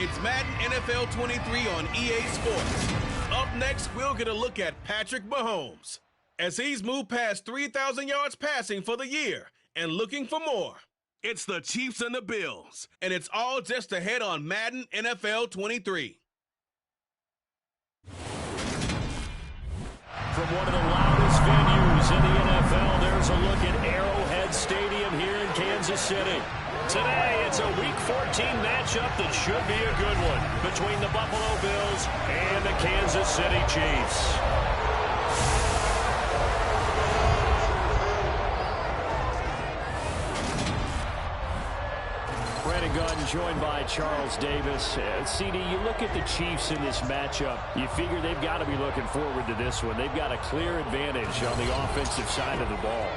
It's Madden NFL 23 on EA Sports. Up next, we'll get a look at Patrick Mahomes as he's moved past 3,000 yards passing for the year and looking for more. It's the Chiefs and the Bills, and it's all just ahead on Madden NFL 23. From one of the loudest venues in the NFL, there's a look at Arrowhead Stadium here in Kansas City. Today, it's a Week 14 matchup that should be a good one between the Buffalo Bills and the Kansas City Chiefs. Brandon Gaudin joined by Charles Davis. CD, you look at the Chiefs in this matchup, you figure they've got to be looking forward to this one. They've got a clear advantage on the offensive side of the ball.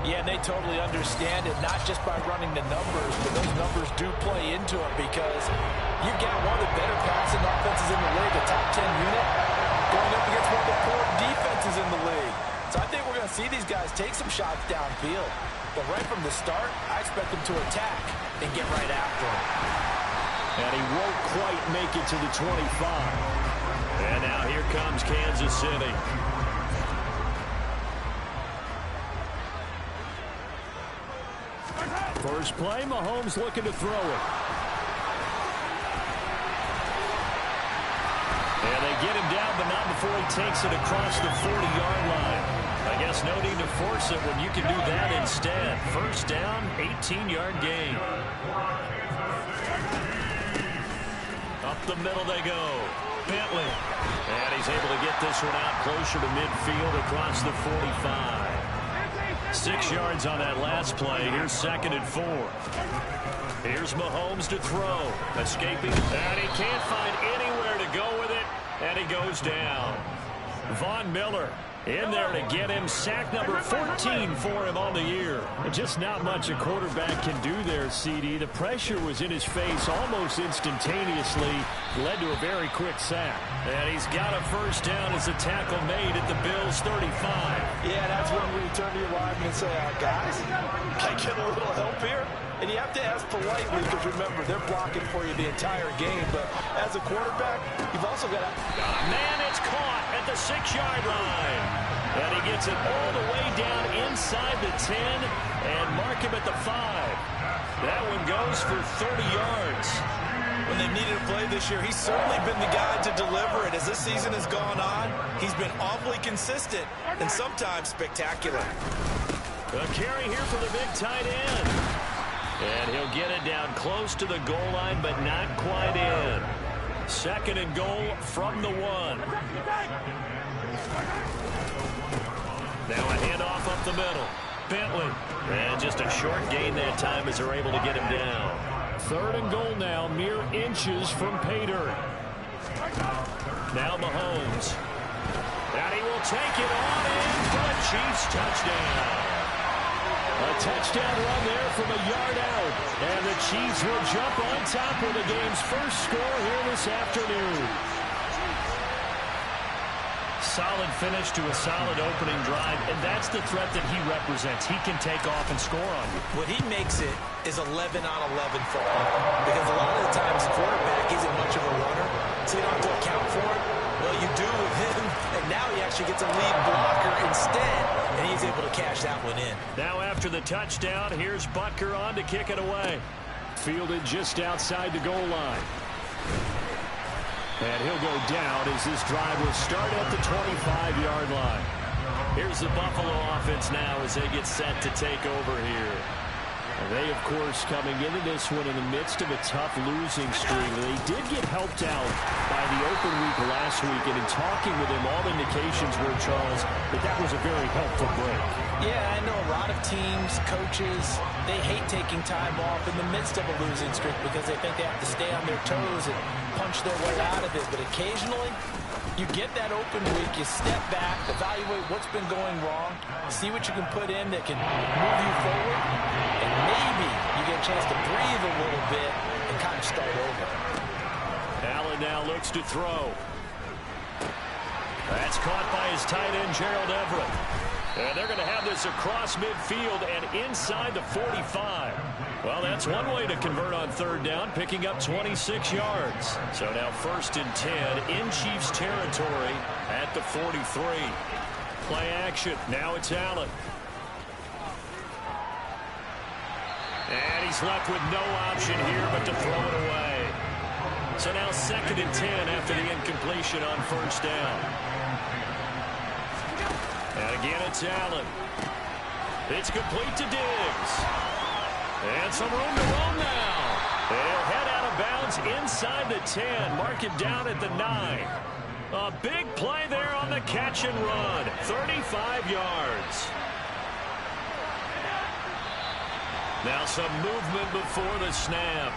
Yeah, and they totally understand it, not just by running the numbers, but those numbers do play into it because you've got one of the better passing offenses in the league, a top 10 unit, going up against one of the poor defenses in the league. So I think we're going to see these guys take some shots downfield. But right from the start, I expect them to attack and get right after him. And he won't quite make it to the 25. And now here comes Kansas City. First play, Mahomes looking to throw it. And they get him down, but not before he takes it across the 40-yard line. I guess no need to force it when you can do that instead. First down, 18-yard gain. Up the middle they go. Bentley. And he's able to get this one out closer to midfield across the 45. 6 yards on that last play. Here's 2nd and 4. Here's Mahomes to throw. Escaping. And he can't find anywhere to go with it. And he goes down. Von Miller in there to get him. Sack number 14 for him on the year. And just not much a quarterback can do there, CD. The pressure was in his face almost instantaneously. Led to a very quick sack. And he's got a first down as a tackle made at the Bills' 35. Yeah, that's when we turn to your lineman and say, guys, can I get a little help here? And you have to ask politely because, remember, they're blocking for you the entire game. But as a quarterback, you've also got to... Man, it's caught at the 6-yard line. And he gets it all the way down inside the 10 and mark him at the 5. That one goes for 30 yards. When they've needed a play this year, he's certainly been the guy to deliver it. As this season has gone on, he's been awfully consistent and sometimes spectacular. A carry here for the big tight end. And he'll get it down close to the goal line, but not quite in. 2nd and goal from the 1. Now a handoff up the middle. Bentley. And just a short gain that time as they're able to get him down. 3rd and goal now, mere inches from Pater. Now Mahomes. And he will take it on in for a Chiefs touchdown. A touchdown run there from a yard out. And the Chiefs will jump on top of the game's first score here this afternoon. Solid finish to a solid opening drive, and that's the threat that he represents. He can take off and score on you. What he makes it is 11 on 11 football. Because a lot of the times the quarterback isn't much of a runner, so you don't have to account for it. Well, you do with him, and now he actually gets a lead blocker instead, and he's able to cash that one in. Now after the touchdown, here's Butker on to kick it away. Fielded just outside the goal line. And he'll go down as this drive will start at the 25-yard line. Here's the Buffalo offense now as they get set to take over here. And they, of course, coming into this one in the midst of a tough losing streak. They did get helped out by the open week last week, and in talking with him, all indications were, Charles, that was a very helpful break. Yeah, I know a lot of teams, coaches, they hate taking time off in the midst of a losing streak because they think they have to stay on their toes and punch their way out of it. But occasionally, you get that open week, you step back, evaluate what's been going wrong, see what you can put in that can move you forward, and maybe you get a chance to breathe a little bit and kind of start over. Allen now looks to throw. That's caught by his tight end, Gerald Everett. And they're going to have this across midfield and inside the 45. Well, that's one way to convert on third down, picking up 26 yards. So now 1st and 10 in Chiefs territory at the 43. Play action. Now it's Allen. And he's left with no option here but to throw it away. So now 2nd and 10 after the incompletion on 1st down. And again, it's Allen. It's complete to Diggs. And some room to roam now. They'll head out of bounds inside the 10. Mark it down at the 9. A big play there on the catch and run. 35 yards. Now some movement before the snap.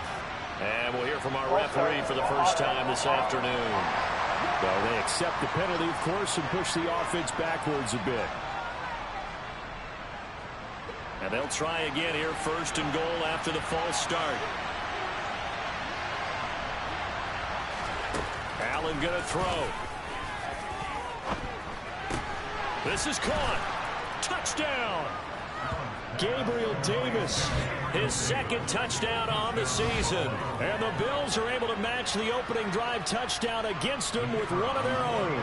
And we'll hear from our referee for the first time this afternoon. Well, they accept the penalty, of course, and push the offense backwards a bit. And they'll try again here, 1st and goal after the false start. Allen going to throw. This is caught. Touchdown. Gabriel Davis, his 2nd touchdown on the season. And the Bills are able to match the opening drive touchdown against them with one of their own.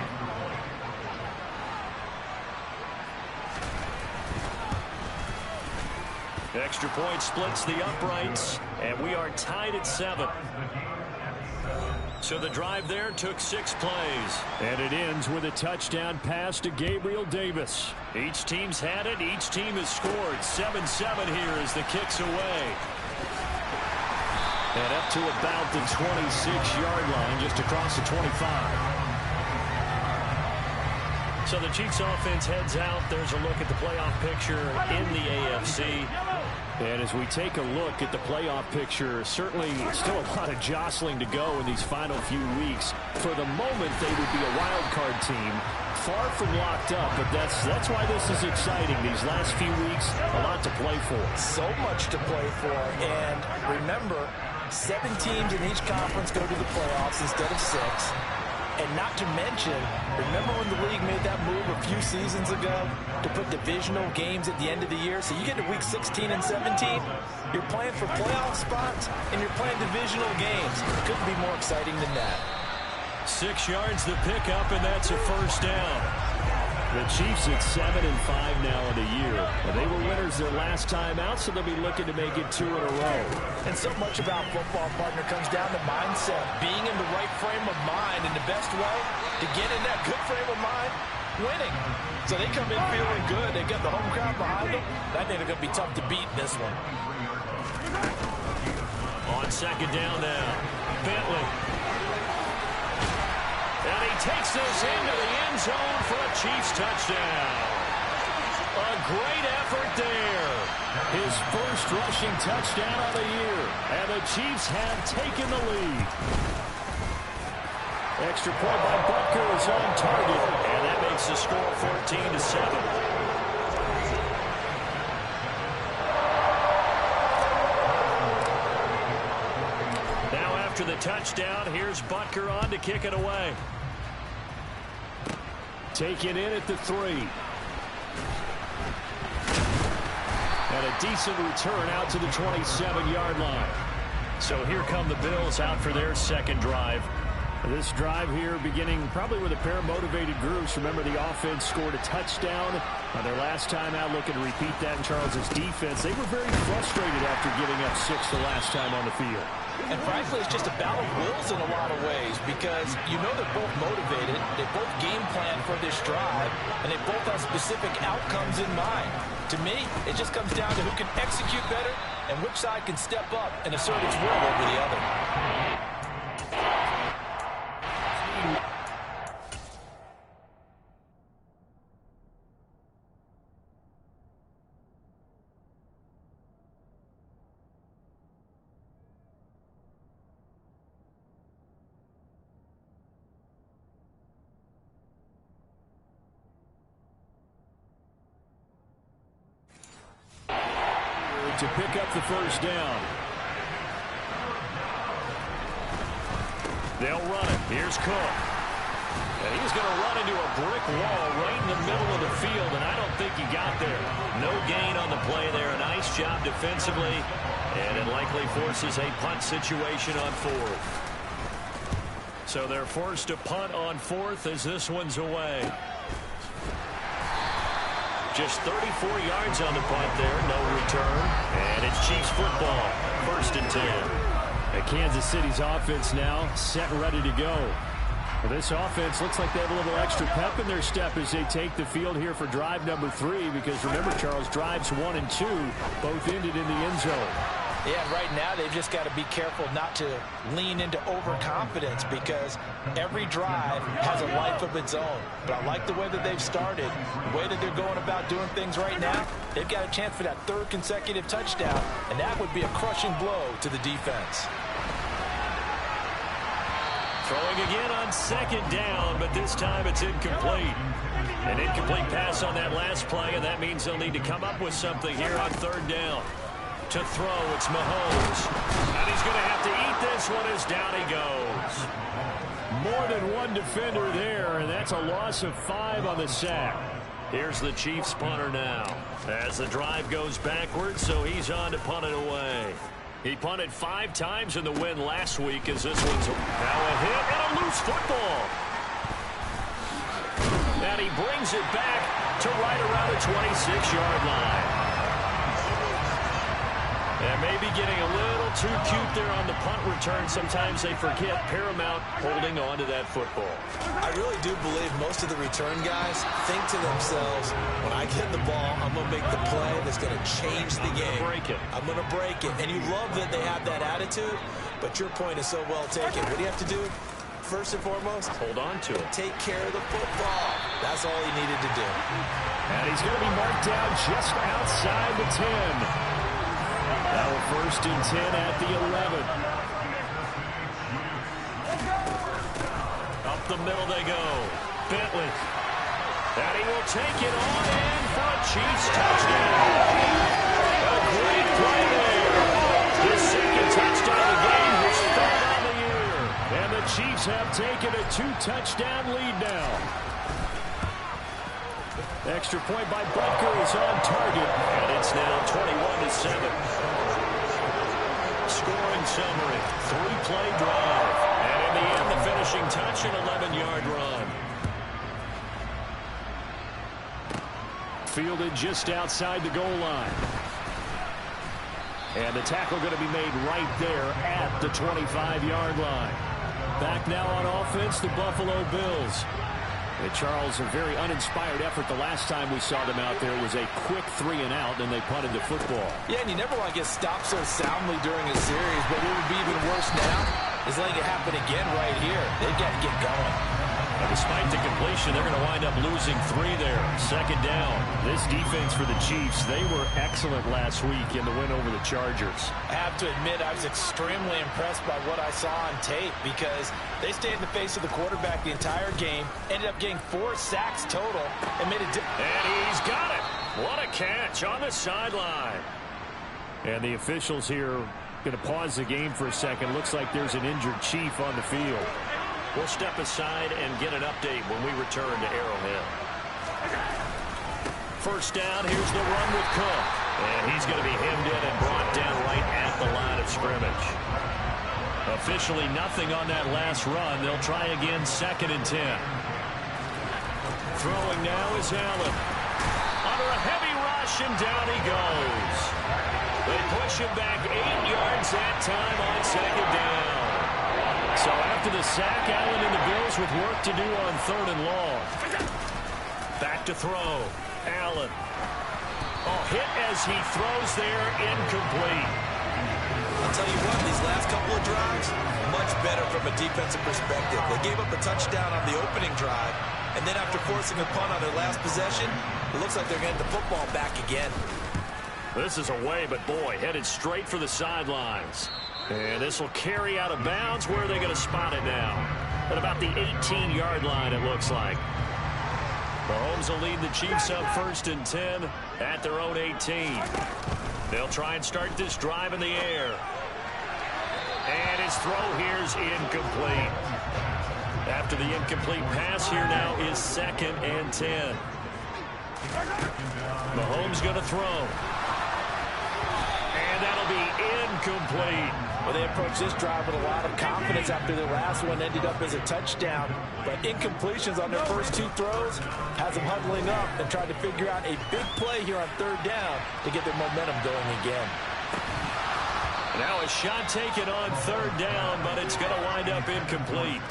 Extra point splits the uprights, and we are tied at 7. So the drive there took 6 plays. And it ends with a touchdown pass to Gabriel Davis. Each team's had it. Each team has scored. 7-7 here as the kick's away. And up to about the 26-yard line, just across the 25. So the Chiefs offense heads out. There's a look at the playoff picture in the AFC. And as we take a look at the playoff picture, certainly still a lot of jostling to go in these final few weeks. For the moment, they would be a wild card team, far from locked up, but that's why this is exciting. These last few weeks, a lot to play for. So much to play for, and remember, 7 teams in each conference go to the playoffs instead of 6. And not to mention, remember when the league made that move a few seasons ago to put divisional games at the end of the year? So you get to week 16 and 17, you're playing for playoff spots, and you're playing divisional games. Couldn't be more exciting than that. 6 yards to pick up, and that's a 1st down. The Chiefs at 7-5 now in the year. And they were winners their last time out, so they'll be looking to make it 2 in a row. And so much about football, partner, comes down to mindset. Being in the right frame of mind, and the best way to get in that good frame of mind, winning. So they come in feeling good. They got the home crowd behind them. I think they're going to be tough to beat in this one. On 2nd down now, Bentley. And he takes this into the end zone for a Chiefs touchdown. A great effort there. His first rushing touchdown of the year. And the Chiefs have taken the lead. Extra point by Butker is on target. And that makes the score 14-7. Now after the touchdown, here's Butker on to kick it away. Taken in at the 3. And a decent return out to the 27-yard line. So here come the Bills out for their 2nd drive. This drive here beginning probably with a pair of motivated groups. Remember, the offense scored a touchdown their last time out, looking to repeat that in Charles' defense. They were very frustrated after giving up 6 the last time on the field. And frankly, it's just a battle of wills in a lot of ways, because you know they're both motivated, they both game plan for this drive, and they both have specific outcomes in mind. To me, it just comes down to who can execute better and which side can step up and assert its will over the other. To pick up the 1st down. They'll run it. Here's Cook. And he's going to run into a brick wall right in the middle of the field, and I don't think he got there. No gain on the play there. A nice job defensively, and it likely forces a punt situation on fourth. So they're forced to punt on fourth as this one's away. Just 34 yards on the punt there, no return. And it's Chiefs football, 1st and 10. And Kansas City's offense now set and ready to go. Well, this offense looks like they have a little extra pep in their step as they take the field here for drive number 3. Because remember, Charles, drives 1 and 2 both ended in the end zone. Yeah, right now they've just got to be careful not to lean into overconfidence because every drive has a life of its own. But I like the way that they've started, the way that they're going about doing things right now. They've got a chance for that 3rd consecutive touchdown, and that would be a crushing blow to the defense. Throwing again on 2nd down, but this time it's incomplete. An incomplete pass on that last play, and that means they'll need to come up with something here on 3rd down. To throw, it's Mahomes. And he's going to have to eat this one as down he goes. More than one defender there, and that's a loss of 5 on the sack. Here's the Chiefs punter now. As the drive goes backwards, so he's on to punt it away. He punted 5 times in the win last week as this one's now a hit and a loose football. And he brings it back to right around the 26-yard line. And maybe getting a little too cute there on the punt return. Sometimes they forget paramount holding on to that football. I really do believe most of the return guys think to themselves, when I get the ball, I'm going to make the play that's going to change the game. I'm going to break it. And you love that they have that attitude, but your point is so well taken. What do you have to do? First and foremost, hold on to it. Take care of the football. That's all he needed to do. And he's going to be marked down just outside the 10. Now 1st and 10 at the 11. Up the middle they go. Bentley. And he will take it on in for a Chiefs touchdown. A great play there. His 2nd touchdown of the game, his 3rd on the year. And the Chiefs have taken a 2-touchdown lead now. Extra point by Butker is on target. And it's now 21-7. Scoring summary, 3-play drive. And in the end, the finishing touch, an 11-yard run. Fielded just outside the goal line. And the tackle going to be made right there at the 25-yard line. Back now on offense, the Buffalo Bills. And Charles, a very uninspired effort the last time we saw them out there was a quick 3-and-out, and they punted the football. Yeah, and you never want to get stopped so soundly during a series, but what would be even worse now is letting it happen again right here. They've got to get going. And despite the completion, they're going to wind up losing 3 there. 2nd down. This defense for the Chiefs, they were excellent last week in the win over the Chargers. I have to admit, I was extremely impressed by what I saw on tape because they stayed in the face of the quarterback the entire game, ended up getting 4 sacks total, and made a difference. And he's got it. What a catch on the sideline. And the officials here going to pause the game for a second. Looks like there's an injured Chief on the field. We'll step aside and get an update when we return to Arrowhead. 1st down, here's the run with Cook. And he's going to be hemmed in and brought down right at the line of scrimmage. Officially nothing on that last run. They'll try again 2nd and 10. Throwing now is Allen. Under a heavy rush, and down he goes. They push him back 8 yards that time on 2nd down. So after the sack, Allen and the Bills with work to do on 3rd and long. Back to throw. Allen. Oh, hit as he throws there, incomplete. I'll tell you what, these last couple of drives, much better from a defensive perspective. They gave up a touchdown on the opening drive, and then after forcing a punt on their last possession, it looks like they're getting the football back again. This is away, but boy, headed straight for the sidelines. And this will carry out of bounds. Where are they going to spot it now? At about the 18-yard line, it looks like. Mahomes will lead the Chiefs up 1st and 10 at their own 18. They'll try and start this drive in the air. And his throw here's incomplete. That After the incomplete pass, here now is 2nd and 10. Mahomes going to throw. And that'll be incomplete. Well, they approached this drive with a lot of confidence after their last one ended up as a touchdown. But incompletions on their first 2 throws has them huddling up and trying to figure out a big play here on 3rd down to get their momentum going again. Now a shot taken on 3rd down, but it's going to wind up incomplete.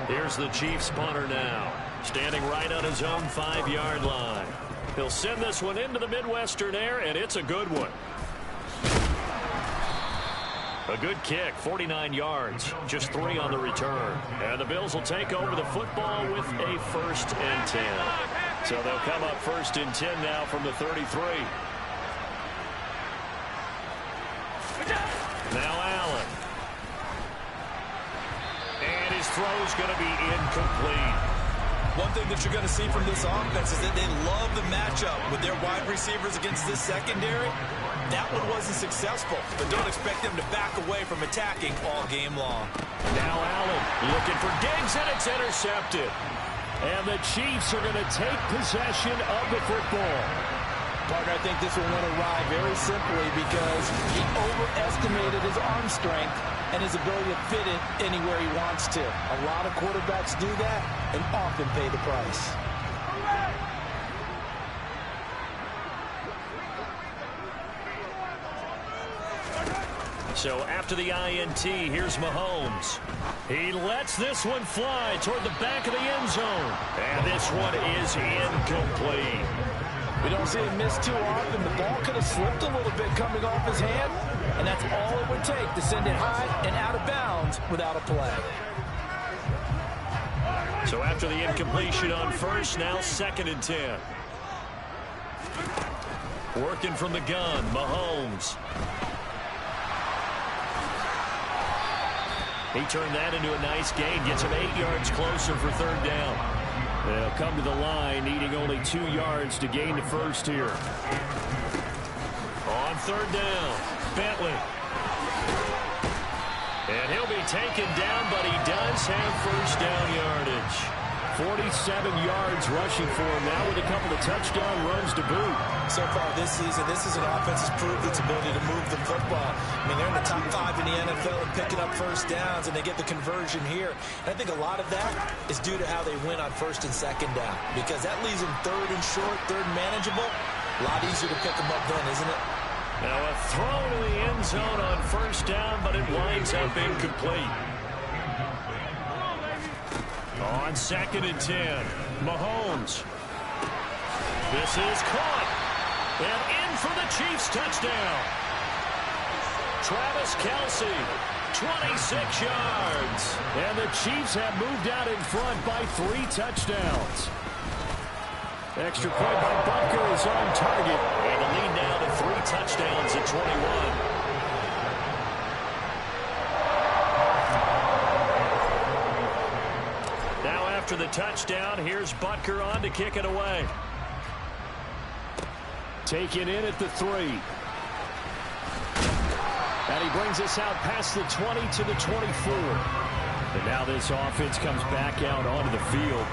Here's the Chiefs punter now, standing right on his own 5-yard line. He'll send this one into the Midwestern air, and it's a good one. A good kick, 49 yards, just 3 on the return. And the Bills will take over the football with a 1st and 10. So they'll come up 1st and 10 now from the 33. Now Allen. And his throw's going to be incomplete. One thing that you're going to see from this offense is that they love the matchup with their wide receivers against this secondary. That one wasn't successful, but don't expect them to back away from attacking all game long. Now Allen looking for Diggs, and it's intercepted. And the Chiefs are going to take possession of the football. Partner, I think this one went awry very simply because he overestimated his arm strength and his ability to fit it anywhere he wants to. A lot of quarterbacks do that and often pay the price. So after the INT, here's Mahomes. He lets this one fly toward the back of the end zone. And this one is incomplete. We don't see him miss too often. The ball could have slipped a little bit coming off his hand, and that's all it would take to send it high and out of bounds without a play. So after the incompletion on 1st, now 2nd and 10. Working from the gun, Mahomes. He turned that into a nice gain, gets him 8 yards closer for 3rd down. They'll come to the line, needing only 2 yards to gain the 1st here. On 3rd down, Bentley. And he'll be taken down, but he does have 1st down yardage. 47 yards rushing for him now with a couple of touchdown runs to boot. So far this season, this is an offense that's proved its ability to move the football. I mean, they're in the top 5 in the NFL and picking up 1st downs, and they get the conversion here. And I think a lot of that is due to how they win on 1st and 2nd down, because that leaves them 3rd and short, 3rd and manageable. A lot easier to pick them up then, isn't it? Now a throw to the end zone on 1st down, but it winds up incomplete. On 2nd and 10, Mahomes. This is caught. And in for the Chiefs touchdown. Travis Kelce, 26 yards. And the Chiefs have moved out in front by 3 touchdowns. Extra point by Butker is on target. And the lead now to 3 touchdowns at 21. After the touchdown, here's Butker on to kick it away. Taken in at the 3. And he brings us out past the 20 to the 24. And now this offense comes back out onto the field.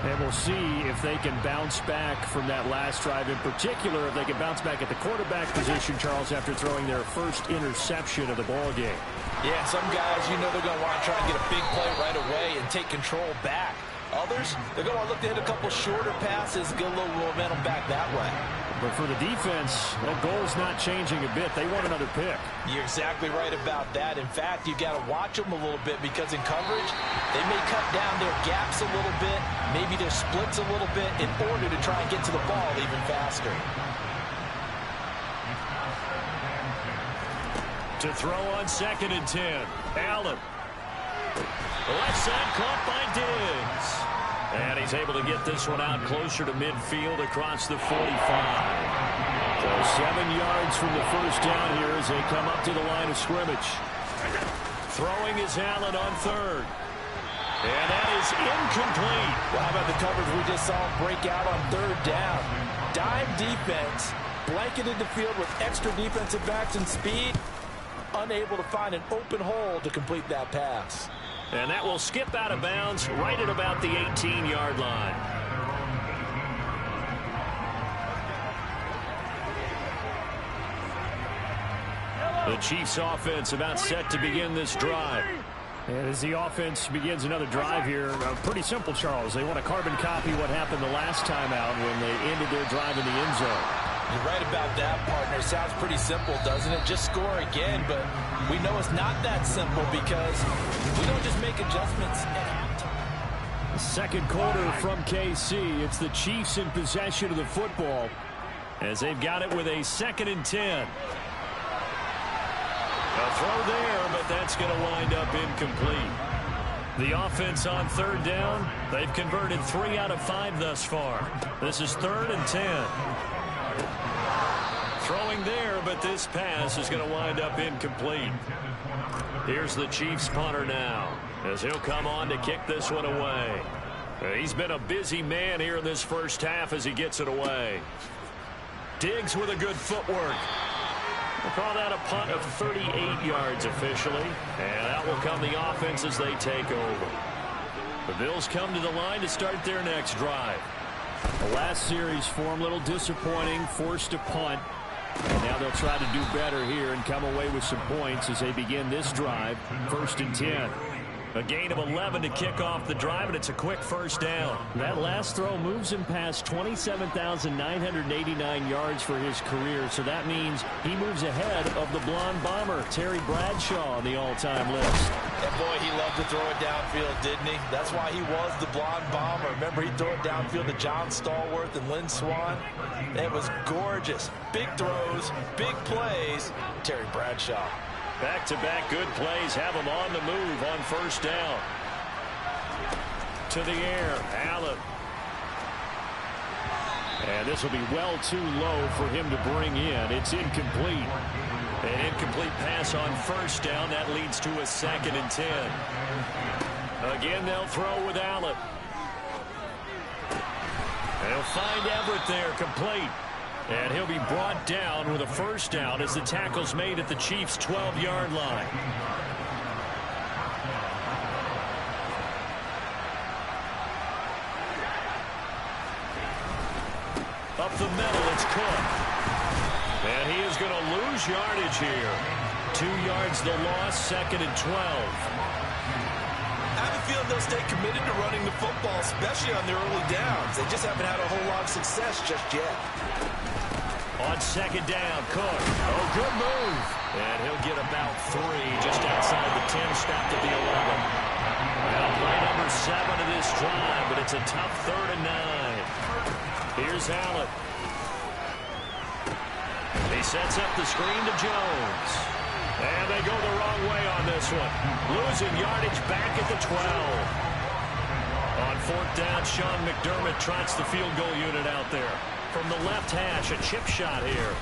And we'll see if they can bounce back from that last drive. In particular, if they can bounce back at the quarterback position, Charles, after throwing their first interception of the ball game. Yeah, some guys, you know they're going to want to try and get a big play right away and take control back. Others, they're going to look to hit a couple shorter passes, get a little momentum back that way. But for the defense, that goal's not changing a bit. They want another pick. You're exactly right about that. In fact, you've got to watch them a little bit because in coverage, they may cut down their gaps a little bit, maybe their splits a little bit in order to try and get to the ball even faster. To throw on 2nd and 10, Allen. Left side caught by Diggs. And he's able to get this one out closer to midfield across the 45. So 7 yards from the 1st down here as they come up to the line of scrimmage. Throwing is Allen on 3rd. And that is incomplete. Well, how about the coverage we just saw break out on 3rd down? Dime defense, blanketed the field with extra defensive backs and speed. Unable to find an open hole to complete that pass. And that will skip out of bounds right at about the 18-yard line. The Chiefs offense about set to begin this drive. And as the offense begins another drive here, pretty simple, Charles. They want to carbon copy what happened the last time out when they ended their drive in the end zone. You're right about that, partner. Sounds pretty simple, doesn't it? Just score again, but we know it's not that simple because we don't just make adjustments at halftime. Second quarter from KC. It's the Chiefs in possession of the football as they've got it with a 2nd and 10. A throw there, but that's going to wind up incomplete. The offense on 3rd down, they've converted 3 out of 5 thus far. This is 3rd and 10. Throwing there, but this pass is going to wind up incomplete. Here's the Chiefs punter now, as he'll come on to kick this one away. He's been a busy man here in this first half as he gets it away. Diggs with a good footwork. We'll call that a punt of 38 yards officially. And out will come the offense as they take over. The Bills come to the line to start their next drive. The last series for them, a little disappointing, forced to punt. And now they'll try to do better here and come away with some points as they begin this drive. 1st and 10. A gain of 11 to kick off the drive, and it's a quick first down. That last throw moves him past 27,989 yards for his career, so that means he moves ahead of the blonde bomber, Terry Bradshaw, on the all-time list. And boy, he loved to throw it downfield, didn't he? That's why he was the blonde bomber. Remember, he'd throw it downfield to John Stallworth and Lynn Swann. It was gorgeous. Big throws, big plays. Terry Bradshaw. Back-to-back good plays have him on the move on 1st down. To the air, Allen. And this will be well too low for him to bring in. It's incomplete. An incomplete pass on 1st down. That leads to a 2nd and 10. Again, they'll throw with Allen. They'll find Everett there, complete. And he'll be brought down with a 1st down as the tackle's made at the Chiefs' 12-yard line. Up the middle, it's Cook. And he is going to lose yardage here. 2 yards the loss, 2nd and 12. I have a feeling they'll stay committed to running the football, especially on their early downs. They just haven't had a whole lot of success just yet. On 2nd down, Cook. Oh, good move. And he'll get about 3 just outside the 10, stopped at the 11. Well, play number 7 of this drive, but it's a tough 3rd and 9. Here's Allen. He sets up the screen to Jones. And they go the wrong way on this one. Losing yardage back at the 12. On 4th down, Sean McDermott trots the field goal unit out there. From the left hash, a chip shot here.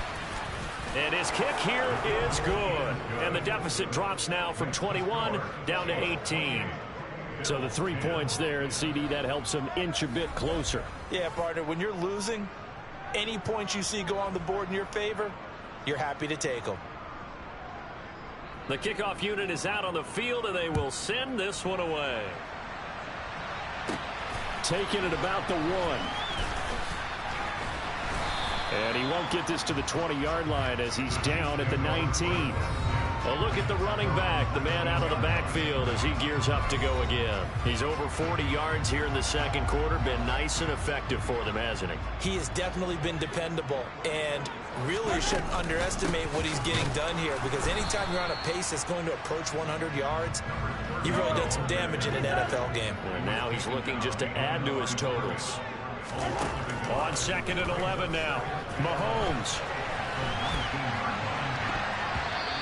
And his kick here is good. And the deficit drops now from 21 down to 18. So the 3 points there, and CD, that helps him inch a bit closer. Yeah, partner, when you're losing, any points you see go on the board in your favor, you're happy to take them. The kickoff unit is out on the field, and they will send this one away. Taking it about the 1. And he won't get this to the 20-yard line as he's down at the 19. A look at the running back, the man out of the backfield as he gears up to go again. He's over 40 yards here in the second quarter. Been nice and effective for them, hasn't he? He has definitely been dependable, and really you shouldn't underestimate what he's getting done here, because anytime you're on a pace that's going to approach 100 yards, you've really done some damage in an NFL game. And now he's looking just to add to his totals. On 2nd and 11 now. Mahomes.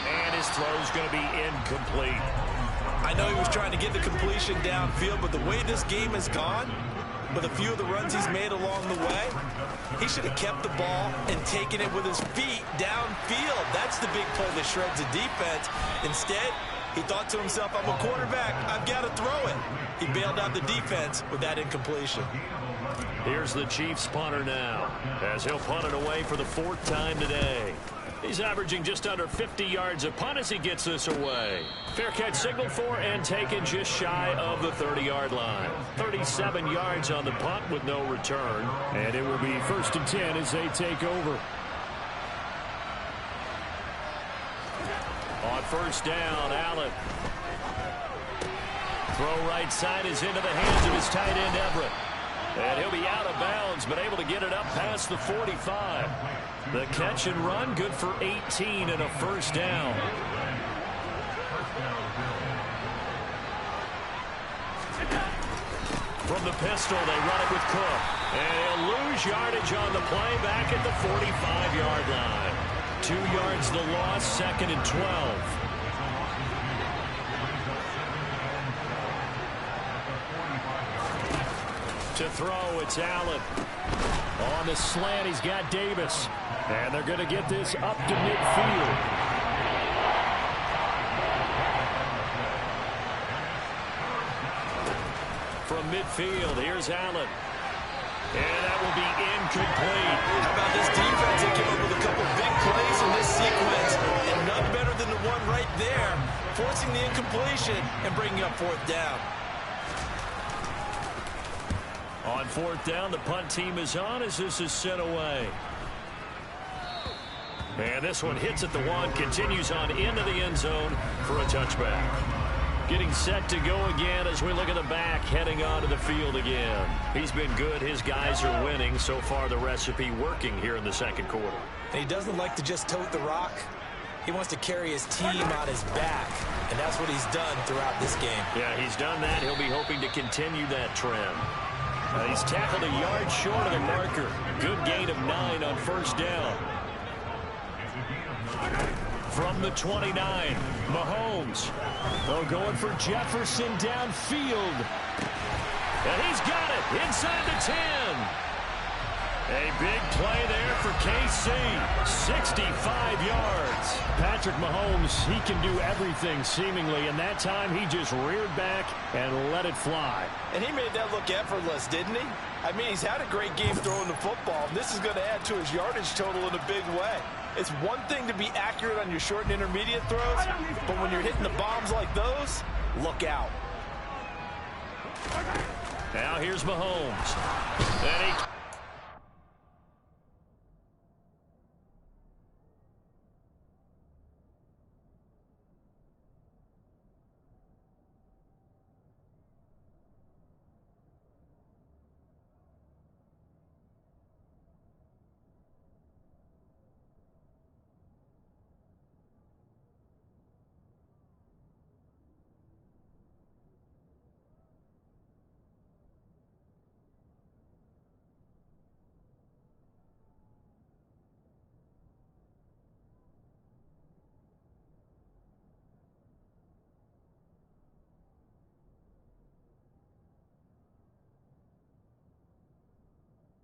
And his throw's going to be incomplete. I know he was trying to get the completion downfield, but the way this game has gone, with a few of the runs he's made along the way, he should have kept the ball and taken it with his feet downfield. That's the big play that shreds the defense. Instead, he thought to himself, I'm a quarterback, I've got to throw it. He bailed out the defense with that incompletion. Here's the Chiefs punter now, as he'll punt it away for the 4th time today. He's averaging just under 50 yards a punt as he gets this away. Fair catch signaled for and taken just shy of the 30-yard line. 37 yards on the punt with no return. And it will be 1st and 10 as they take over. On 1st down, Allen. Throw right side is into the hands of his tight end, Everett. And he'll be out of bounds, but able to get it up past the 45. The catch and run, good for 18 and a 1st down. From the pistol, they run it with Cook. And he'll lose yardage on the play back at the 45-yard line. 2 yards the loss, 2nd and 12. To throw, it's Allen. On the slant, he's got Davis. And they're going to get this up to midfield. From midfield, here's Allen. And that will be incomplete. How about this defense? They came up with a couple big plays in this sequence, and none better than the one right there, forcing the incompletion and bringing up 4th down. On 4th down, the punt team is on as this is sent away. And this one hits at the 1, continues on into the end zone for a touchback. Getting set to go again as we look at the back, heading onto the field again. He's been good. His guys are winning. So far, the recipe working here in the 2nd quarter. And he doesn't like to just tote the rock. He wants to carry his team on his back, and that's what he's done throughout this game. Yeah, he's done that. He'll be hoping to continue that trend. He's tackled a yard short of the marker. Good gain of 9 on 1st down. From the 29, Mahomes. Oh, going for Jefferson downfield. And he's got it inside the 10. A big play there for KC. 65 yards. Patrick Mahomes, he can do everything seemingly, and that time he just reared back and let it fly. And he made that look effortless, didn't he? I mean, he's had a great game throwing the football. This is going to add to his yardage total in a big way. It's one thing to be accurate on your short and intermediate throws, but when you're hitting the bombs like those, look out. Now here's Mahomes. And he